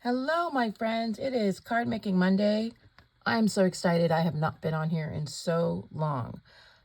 Hello, my friends. It is Card Making Monday. I'm so excited. I have not been on here in so long.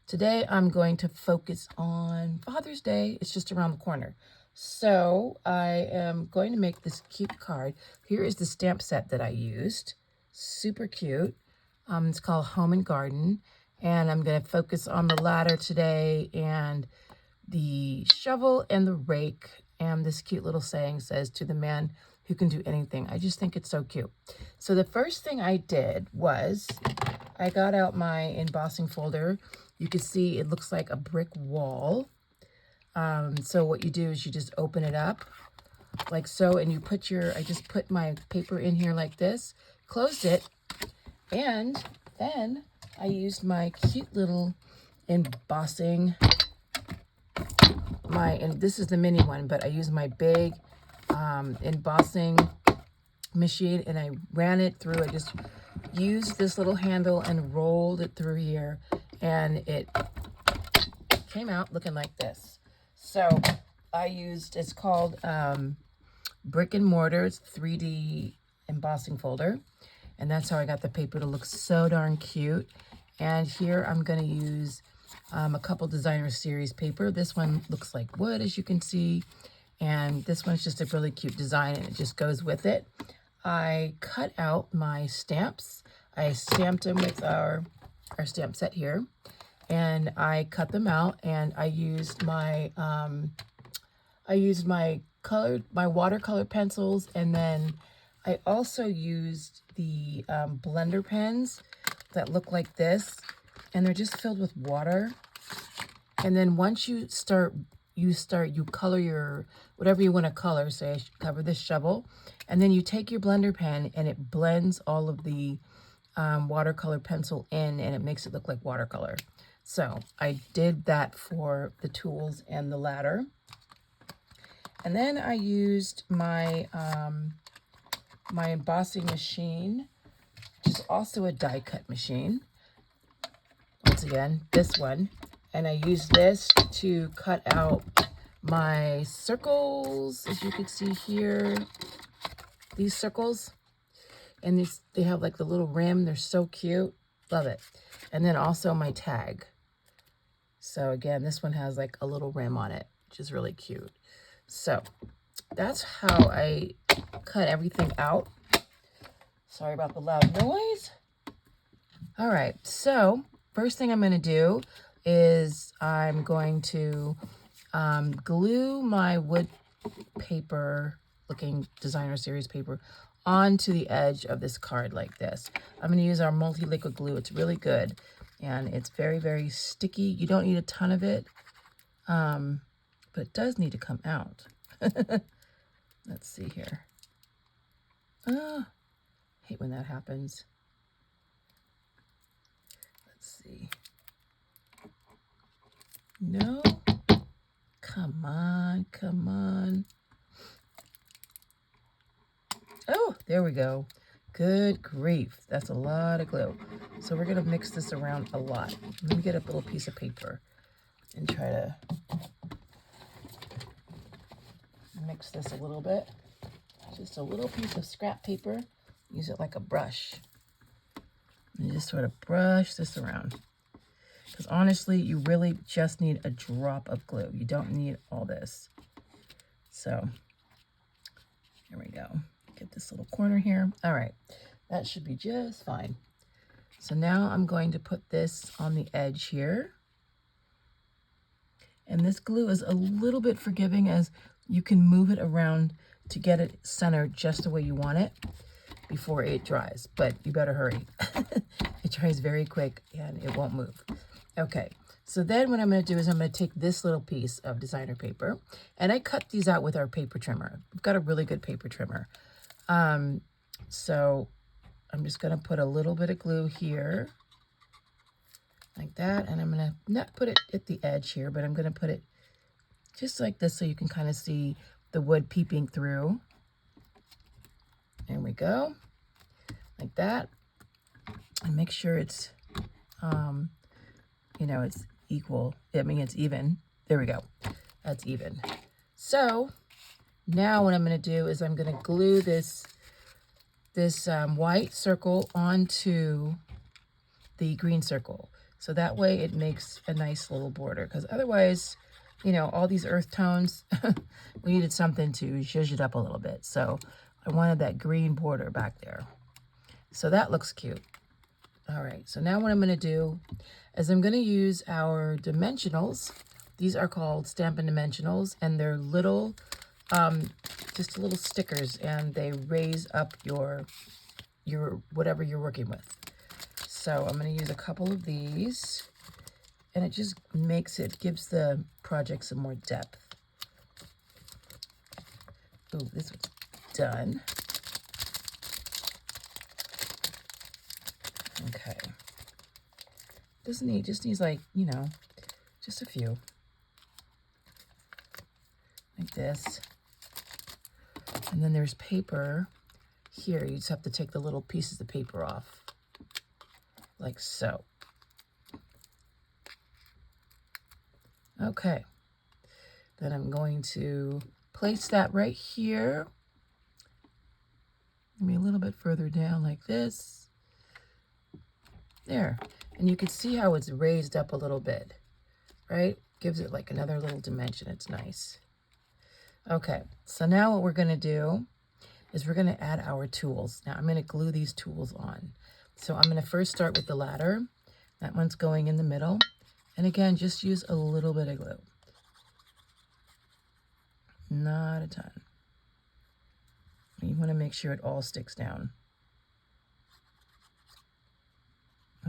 Today, I'm going to focus on Father's Day. It's just around the corner. So I am going to make this cute card. Here is the stamp set that I used. Super cute. It's called Home and Garden. And I'm going to focus on the ladder today and the shovel and the rake. And this cute little saying says, "To the man who can do anything." I just think it's so cute. So the first thing I did was I got out my embossing folder. You can see it looks like a brick wall. So what you do is you just open it up like so, and you put I just put my paper in here like this, closed it, and then I used my cute little embossing, and this is the mini one, but I used my big embossing machine, and I ran it through. I just used this little handle and rolled it through here, and it came out looking like this. So I used, it's called Brick and Mortar. It's 3D embossing folder, and that's how I got the paper to look so darn cute. And here I'm going to use a couple designer series paper. This one looks like wood, as you can see, and this one's just a really cute design, and it just goes with it. I cut out my stamps. I stamped them with our stamp set here, and I cut them out, and I used my watercolor pencils, and then I also used the blender pens that look like this, and they're just filled with water. And then once you color your whatever you want to color. Say I should cover this shovel, and then you take your blender pen and it blends all of the watercolor pencil in, and it makes it look like watercolor. So I did that for the tools and the ladder. And then I used my my embossing machine, which is also a die cut machine. Once again, this one. And I used this to cut out my circles, as you can see here. These circles. And they have like the little rim. They're so cute. Love it. And then also my tag. So again, this one has like a little rim on it, which is really cute. So that's how I cut everything out. Sorry about the loud noise. All right, so first thing I'm going to do is I'm going to glue my wood paper looking designer series paper onto the edge of this card like this. I'm going to use our multi-liquid glue. It's really good, and it's very, very sticky. You don't need a ton of it, but it does need to come out. Let's see here. Hate when that happens. Let's see. No? Come on, come on. Oh, there we go. Good grief. That's a lot of glue. So we're going to mix this around a lot. Let me get a little piece of paper and try to mix this a little bit. Just a little piece of scrap paper. Use it like a brush. And just sort of brush this around. Because honestly, you really just need a drop of glue. You don't need all this. So, here we go. Get this little corner here. All right, that should be just fine. So now I'm going to put this on the edge here. And this glue is a little bit forgiving, as you can move it around to get it centered just the way you want it before it dries. But you better hurry. It dries very quick and it won't move. Okay, so then what I'm going to do is I'm going to take this little piece of designer paper, and I cut these out with our paper trimmer. We've got a really good paper trimmer. So I'm just going to put a little bit of glue here like that, and I'm going to not put it at the edge here, but I'm going to put it just like this so you can kind of see the wood peeping through. There we go, like that. And make sure it's you know, it's equal. I mean, it's even. There we go. That's even. So now what I'm going to do is I'm going to glue this this white circle onto the green circle. So that way it makes a nice little border, because otherwise, you know, all these earth tones, we needed something to zhuzh it up a little bit. So I wanted that green border back there. So that looks cute. All right, so now what I'm gonna do is I'm gonna use our dimensionals. These are called Stampin' Dimensionals, and they're little, just little stickers, and they raise up your whatever you're working with. So I'm gonna use a couple of these, and it just gives the project some more depth. Ooh, this one's done. Okay. Just needs like, you know, just a few. Like this. And then there's paper here. You just have to take the little pieces of paper off. Like so. Okay. Then I'm going to place that right here. Maybe a little bit further down like this. There. And you can see how it's raised up a little bit, right? Gives it like another little dimension. It's nice. Okay, so now what we're going to do is we're going to add our tools. Now I'm going to glue these tools on. So I'm going to first start with the ladder. That one's going in the middle. And again, just use a little bit of glue. Not a ton. You want to make sure it all sticks down.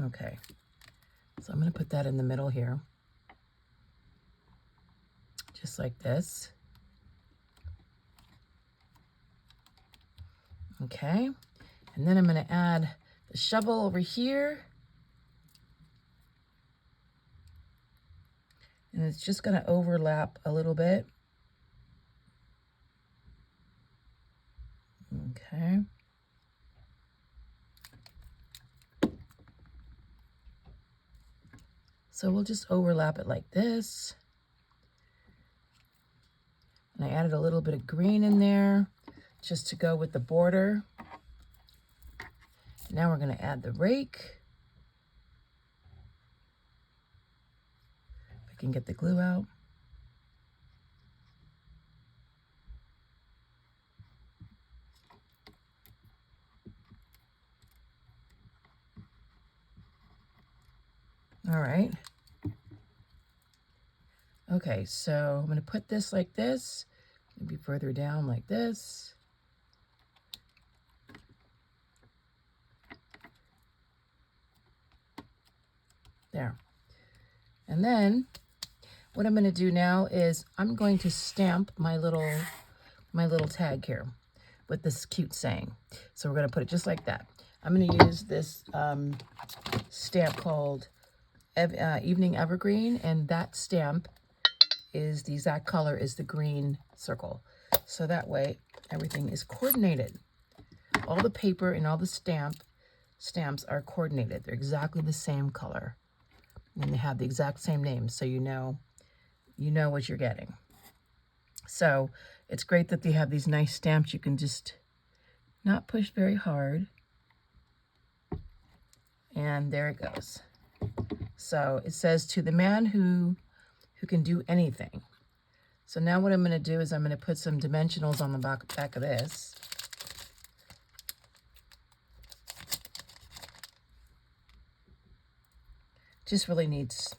Okay, so I'm going to put that in the middle here. Just like this. Okay, and then I'm going to add the shovel over here. And it's just going to overlap a little bit. Okay. So we'll just overlap it like this. And I added a little bit of green in there just to go with the border. Now we're going to add the rake. If I can get the glue out. All right. Okay, so I'm going to put this like this, maybe further down like this. There. And then what I'm going to do now is I'm going to stamp my little tag here with this cute saying. So we're going to put it just like that. I'm going to use this stamp called Evening Evergreen, and that stamp is the exact color as the green circle. So that way everything is coordinated. All the paper and all the stamps are coordinated. They're exactly the same color. And they have the exact same name, so you know what you're getting. So it's great that they have these nice stamps. You can just not push very hard. And there it goes. So it says, to the man who can do anything. So now what I'm going to do is I'm going to put some dimensionals on the back of this. Just really needs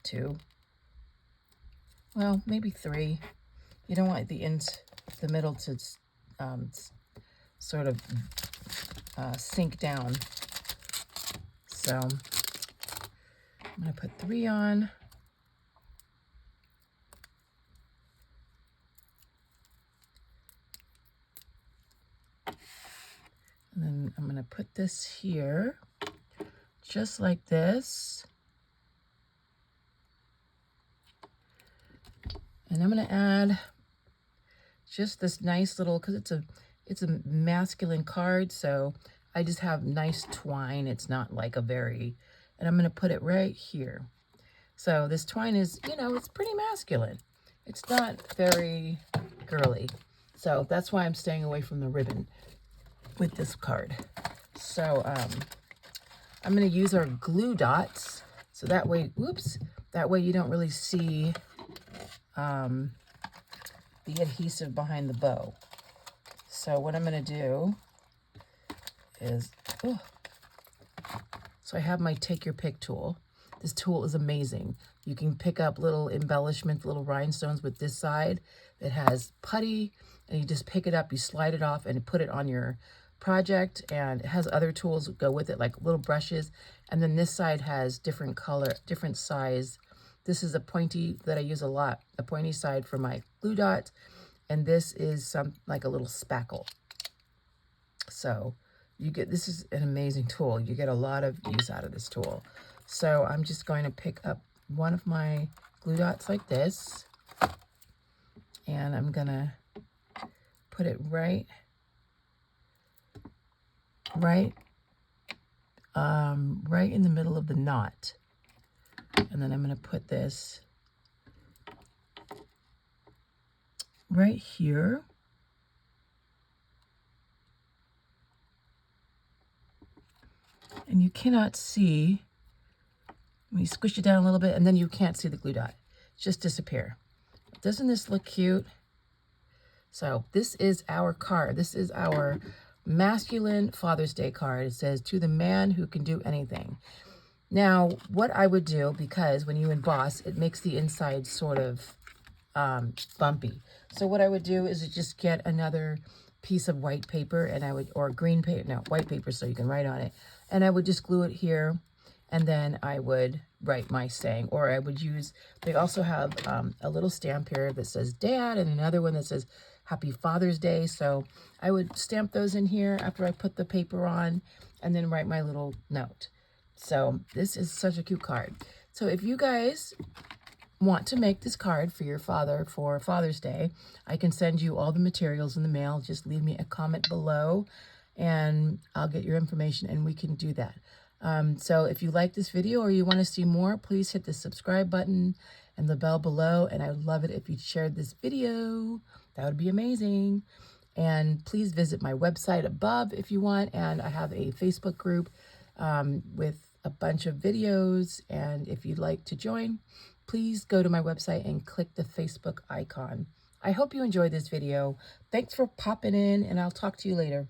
2. Well, maybe 3. You don't want the middle to sort of sink down. So I'm going to put 3 on. And then I'm going to put this here, just like this. And I'm going to add just this nice little, because it's a masculine card, so I just have nice twine. It's not like a very, and I'm going to put it right here. So this twine is, you know, it's pretty masculine. It's not very girly. So that's why I'm staying away from the ribbon. with this card. So I'm going to use our glue dots. So that way, whoops, that way you don't really see the adhesive behind the bow. So what I'm going to do is, so I have my take your pick tool. This tool is amazing. You can pick up little embellishments, little rhinestones with this side that has putty, and you just pick it up, you slide it off and put it on your project, and it has other tools that go with it, like little brushes. And then this side has different color, different size. This is a pointy that I use a lot, a pointy side for my glue dot, and this is some like a little spackle. So you get, this is an amazing tool. You get a lot of use out of this tool. So I'm just going to pick up one of my glue dots like this, and I'm gonna put it right in the middle of the knot. And then I'm gonna put this right here. And you cannot see, when you squish it down a little bit, and then you can't see the glue dot. Just disappear. Doesn't this look cute? So this is our card. This is our masculine Father's Day card. It says, to the man who can do anything. Now, what I would do, because when you emboss, it makes the inside sort of bumpy. So what I would do is just get another piece of white paper, and I would, or green paper, no, white paper so you can write on it. And I would just glue it here, and then I would write my saying, or I would use, they also have a little stamp here that says Dad, and another one that says Happy Father's Day. So I would stamp those in here after I put the paper on, and then write my little note. So this is such a cute card. So if you guys want to make this card for your father for Father's Day, I can send you all the materials in the mail. Just leave me a comment below, and I'll get your information, and we can do that. So if you like this video or you want to see more, please hit the subscribe button and the bell below. And I would love it if you shared this video. That would be amazing. And please visit my website above if you want. And I have a Facebook group with a bunch of videos. And if you'd like to join, please go to my website and click the Facebook icon. I hope you enjoyed this video. Thanks for popping in, and I'll talk to you later.